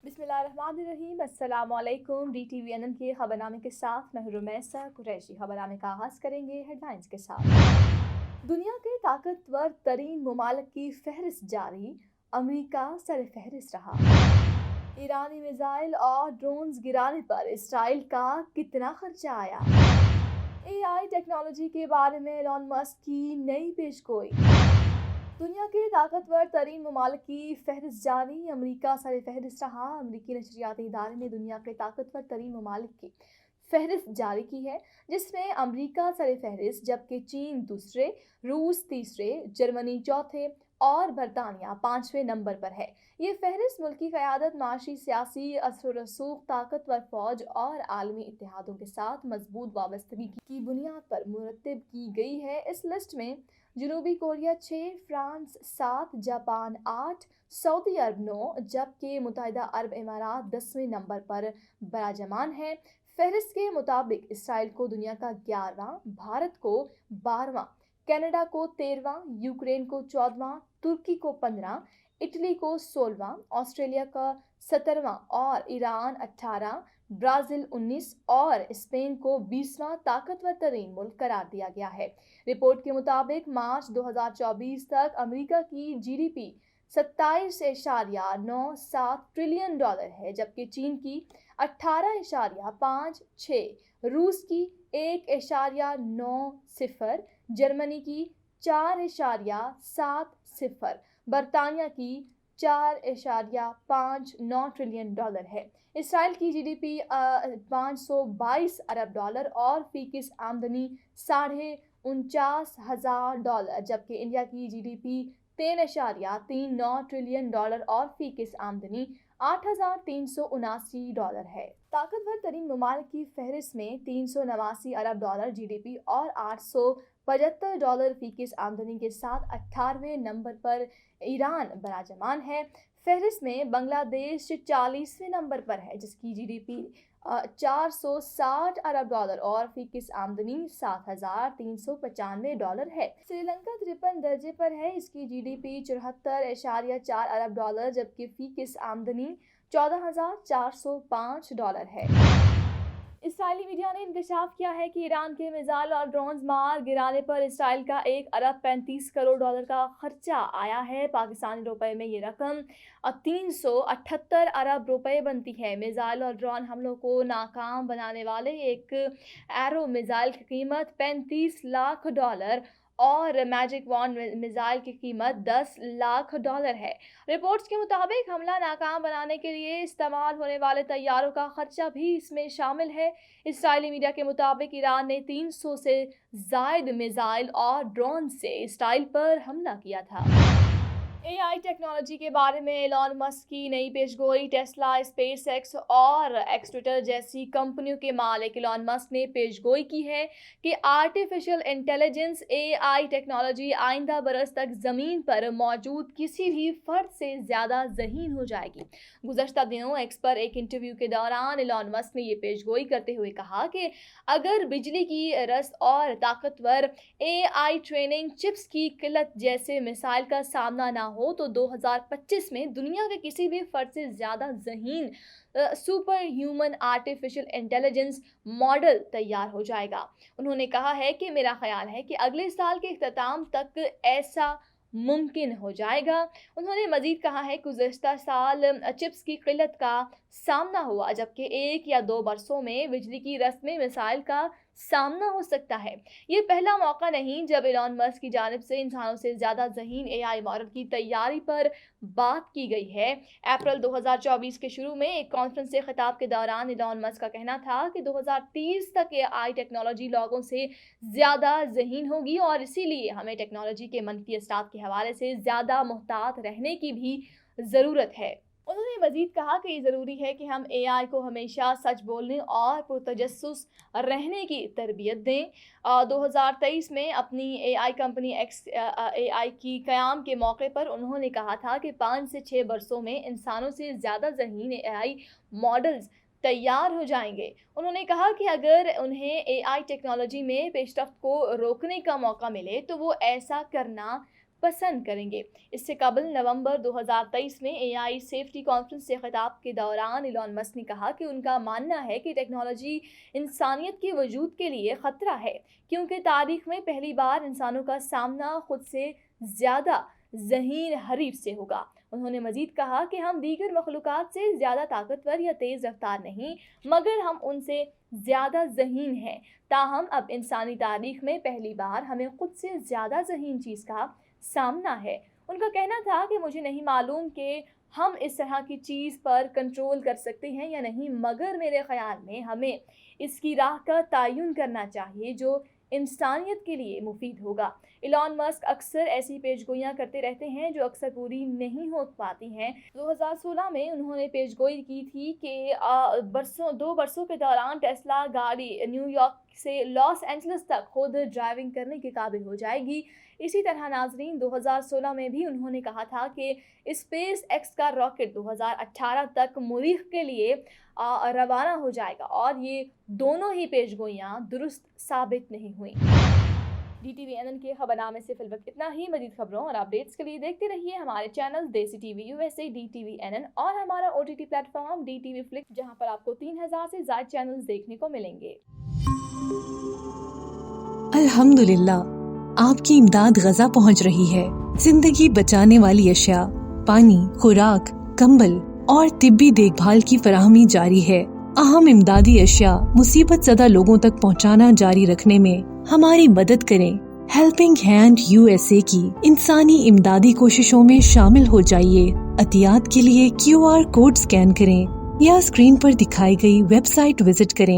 बिस्मिल्लाहिर्रहमानिर्रहीम। अस्सलाम वालेकुम। DTVNN के खबरनामे के साथ मैं रुमैसा कुरैशी। खबरनामे का आगाज़ करेंगे हेडलाइंस के साथ। दुनिया के ताकतवर तरीन ममालिक की फहरिस्त जारी, अमेरिका सरफहरिस्त रहा। ईरानी मिसाइल और ड्रोन्स गिराने पर इसराइल का कितना खर्चा आया। AI टेक्नोलॉजी के बारे में एलन मस्क की नई पेशगोई। दुनिया के ताकतवर तरीन ममालिक की फहरिस्त जारी, अमरीका सर फहरिस्त रहा। अमरीकी नशरियाती इदारे ने दुनिया के ताकतवर तरीन ममालिक की फहरिस्त जारी की है, जिसमें अमरीका सर फहरिस्त, जबकि चीन दूसरे, रूस तीसरे, जर्मनी चौथे और बरतानिया पांचवें नंबर पर है। ये फहरिस्त मुल्की क़यादत, माशी, सियासी असर रसूख, ताकतवर फ़ौज और आलमी इत्तेहादों के साथ मजबूत वाबस्तगी की बुनियाद पर मुरतब की गई है। इस लिस्ट में जनूबी कोरिया 6, फ्रांस 7, जापान 8, सऊदी अरब 9, जबकि मुत्तहिदा अरब इमारात 10वें नंबर पर बराजमान है। फहरिस्त के मुताबिक इसराइल को दुनिया का 11वां, भारत को 12वां, कनाडा को 13वां, यूक्रेन को 14वां, तुर्की को 15, इटली को 16वां, ऑस्ट्रेलिया का 17वां और ईरान 18, ब्राज़ील 19 और स्पेन को 20वां ताकतवर तरीन मुल्क करार दिया गया है। रिपोर्ट के मुताबिक मार्च 2024 तक अमेरिका की GDP 27.97 ट्रिलियन डॉलर है, जबकि चीन की 18.56, रूस की 1.90, जर्मनी की 4.70, बरतानिया की 4.59 ट्रिलियन डॉलर है। इसराइल की GDP 522 अरब डॉलर और फीकिस आमदनी $49,000, जबकि इंडिया की GDP 3.39 ट्रिलियन डॉलर और फीकिस आमदनी $8,379 है। ताकतवर तरीन ममालिक की फहरिस्त में 389 अरब डॉलर GDP और $875 फीकिस आमदनी के साथ 18वें नंबर पर ईरान बराजमान है। फहरिस्त में बांग्लादेश 40वें नंबर पर है, जिसकी GDP 460 अरब डॉलर और फीकिस आमदनी $7,395 है। श्रीलंका 53 दर्जे पर है, इसकी GDP 74.4 अरब डॉलर, जबकि फीकिस आमदनी $14,405 है। इसराइली मीडिया ने इंकशाफ किया है कि ईरान के मिसाइल और ड्रोन्स मार गिराने पर इसराइल का 1 अरब 35 करोड़ डॉलर का खर्चा आया है। पाकिस्तानी रुपए में ये रकम 378 अरब रुपए बनती है। मिसाइल और ड्रोन हमलों को नाकाम बनाने वाले एक एरो मिसाइल की कीमत $35 लाख और मैजिक वॉन्ड मिसाइल की कीमत $10 लाख है। रिपोर्ट्स के मुताबिक हमला नाकाम बनाने के लिए इस्तेमाल होने वाले तैयारों का खर्चा भी इसमें शामिल है। इसराइली मीडिया के मुताबिक ईरान ने 300 से ज़ायद मिसाइल और ड्रोन से इसराइल पर हमला किया था। AI टेक्नोलॉजी के बारे में एलन मस्क की नई पेशगोई। टेस्ला, स्पेसएक्स और एक्स ट्विटर जैसी कंपनियों के मालिक एलन मस्क ने पेशगोई की है कि आर्टिफिशियल इंटेलिजेंस AI टेक्नोलॉजी आइंदा बरस तक ज़मीन पर मौजूद किसी भी फर्द से ज़्यादा ज़हीन हो जाएगी। गुज़श्ता दिनों एक्स पर एक इंटरव्यू के दौरान एलन मस्क ने ये पेशगोई करते हुए कहा कि अगर बिजली की रस्त और ताकतवर AI ट्रेनिंग चिप्स की किल्लत जैसे मिसाइल का सामना ना हो तो 2025 में दुनिया के किसी भी फर्द से ज़्यादा ज़हीन super human artificial intelligence model तैयार हो जाएगा। उन्होंने कहा है कि मेरा ख्याल है कि अगले साल के इख्तिताम तक ऐसा मुमकिन हो जाएगा। उन्होंने मजीद कहा है कि गुज़श्ता साल चिप्स की किल्लत का सामना हुआ, जबकि 1 या 2 बरसों में बिजली की रस्त में मिसाइल का सामना हो सकता है। ये पहला मौका नहीं जब एलन मस्क की जानिब से इंसानों से ज़्यादा ज़हीन AI मॉडल की तैयारी पर बात की गई है। अप्रैल 2024 के शुरू में एक कॉन्फ्रेंस से खिताब के दौरान एलन मस्क का कहना था कि 2030 तक AI टेक्नोलॉजी लोगों से ज़्यादा ज़हीन होगी और इसीलिए हमें टेक्नोलॉजी के मनफी असरात के हवाले से ज़्यादा मुहतात रहने की भी ज़रूरत है। उन्होंने मज़ीद कहा कि ये ज़रूरी है कि हम AI को हमेशा सच बोलने और पुरतजस्सुस रहने की तरबियत दें। 2023 में अपनी AI कंपनी XAI की क़याम के मौके पर उन्होंने कहा था कि 5 से 6 बरसों में इंसानों से ज़्यादा ज़हीन AI मॉडल्स तैयार हो जाएंगे। उन्होंने कहा कि अगर उन्हें AI टेक्नोलॉजी में पेशरफ्त को रोकने का मौका मिले तो वो ऐसा करना पसंद करेंगे। इससे कबल नवंबर 2023 में AI सेफ्टी कॉन्फ्रेंस से खिताब के दौरान इलॉन मस्क ने कहा कि उनका मानना है कि टेक्नोलॉजी इंसानियत के वजूद के लिए खतरा है, क्योंकि तारीख में पहली बार इंसानों का सामना खुद से ज़्यादा ज़हीन हरीफ से होगा। उन्होंने मजीद कहा कि हम दीगर मखलूक़ात से ज़्यादा ताकतवर या तेज़ रफ्तार नहीं, मगर हम उनसे ज़्यादा ज़हीन हैं। ताहम अब इंसानी तारीख में पहली बार हमें खुद से ज़्यादा ज़हीन चीज़ का सामना है। उनका कहना था कि मुझे नहीं मालूम कि हम इस तरह की चीज़ पर कंट्रोल कर सकते हैं या नहीं, मगर मेरे ख़याल में हमें इसकी राह का तयन करना चाहिए जो इंसानियत के लिए मुफीद होगा। इलॉन मस्क अक्सर ऐसी पेशगोइयाँ करते रहते हैं जो अक्सर पूरी नहीं हो पाती हैं। 2016 में उन्होंने पेशगोई की थी कि 2 बरसों के दौरान टेस्ला गाड़ी न्यूयॉर्क से लॉस एंजलिस तक खुद ड्राइविंग करने के काबिल हो जाएगी। इसी तरह नाजरीन 2016 में भी उन्होंने कहा था कि स्पेस एक्स का रॉकेट 2018 तक मरीख के लिए रवाना हो जाएगा, और ये दोनों ही पेशगोइयाँ दुरुस्त साबित नहीं हुई। DTVNN के खबरनामे से फिलहाल इतना ही। मज़ीद खबरों और अपडेट्स के लिए देखते रहिए हमारे चैनल देसी टीवी USA, DTVNN और हमारा OTT प्लेटफॉर्म DTV Flix, जहां पर आपको 3000 से ज़्यादा चैनल्स देखने को मिलेंगे। अल्हम्दुलिल्लाह, आपकी इमदाद गजा पहुंच रही है। जिंदगी बचाने वाली अशिया, पानी, खुराक, कंबल और तिब्बी देखभाल की फराहमी जारी है। अहम इमदादी अशिया मुसीबत ज़दा लोगों तक पहुंचाना जारी रखने में हमारी मदद करें। हेल्पिंग हैंड USA की इंसानी इमदादी कोशिशों में शामिल हो जाइए। अतियात के लिए QR कोड स्कैन करें या स्क्रीन पर दिखाई गई वेबसाइट विजिट करें।